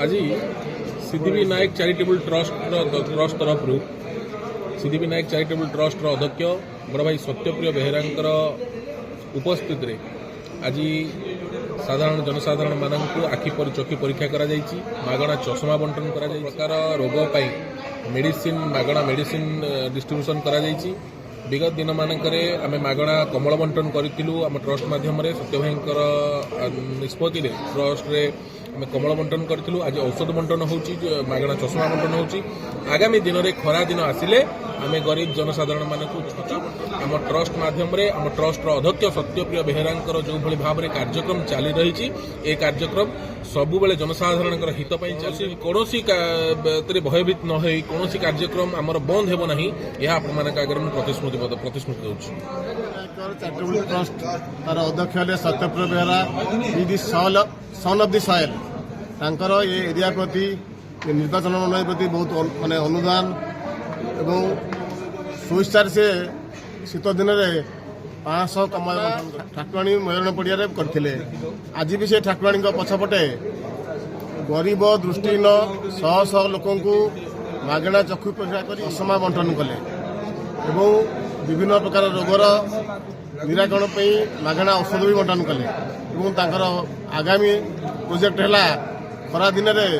आज Siddhivinayak charitable trust तरफ Siddhivinayak charitable trust अध्यक्ष बड़ भाई सत्यप्रिय बेहेरा उपस्थित रे आज साधारण जनसाधारण मानक आखि पर चक्षु परीक्षा करा जायछि मागणा चश्मा बंटन करा जायछि प्रकार रोग पाई मेडिसिन मागणा मेडिसिन डिस्ट्रीब्यूशन करा जायछि विगत दिन मानकरे आमे मागणा कमल बंटन करितिलु आम ट्रस्ट माध्यम रे सत्य भाईंकर निष्पत्ति रे ट्रस्ट रे आमे कमल बंटन करितिलु आज औषध बंटन होउछि मागणा चश्मा बंटन होउछि आगामी दिन रे खरा दिन आसिले आमे गरीब जनसाधारण मानक आम ट्रस्ट माध्यम रे आम ट्रस्ट रो अध्यक्ष सत्यप्रिय बेहेरांकर जो भली भाव रे कार्यक्रम चली रही ए कार्यक्रम सबु बेले जनसाधारण हित पई चलछि कोनोसी भयभीत न होई कोनोसी कार्यक्रम आमर बंद हेबो नाही यह आपण मानक आगे प्रतिश्रुति दउछि चैरिटेबल ट्रस्ट तार अध्यक्ष Satyapriya Behera son of the soil तांकर ये एरिया प्रति निर्वाचन मंडल प्रति बहुत माने अनुदान एवं सुविचार से शीत दिन में 500 कमल ठाकुराणी मेलन पड़िया करते आज भी से ठाकुराणी पछपटे गरीब दृष्टिहीन शह शह लोक मागणा चक्षु परीक्षा कर चश्मा बंटन कले विभिन्न प्रकार रोगर निराकरण मागणा औषध भी बंटन कले आगामी प्रोजेक्ट है खरा दिन में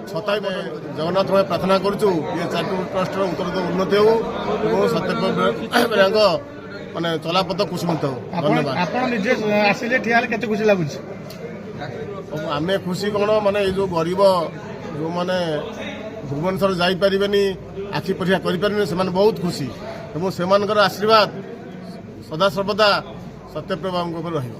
छता जगन्नाथ भाई प्रार्थना करुचु ये चैरिटेबल ट्रस्ट उत्तर उन्नति हो सत्यप्रिय माने चलापथ कुशमित हो। धन्यवाद। खुशी लगुच आम खुशी कौन माने जो गरीब जो माने भुवनेश्वर जापारे आखि परीक्षा करें से बहुत खुशी और से आशीर्वाद सदा सर्वदा सत्यप्रिय बाबू रही।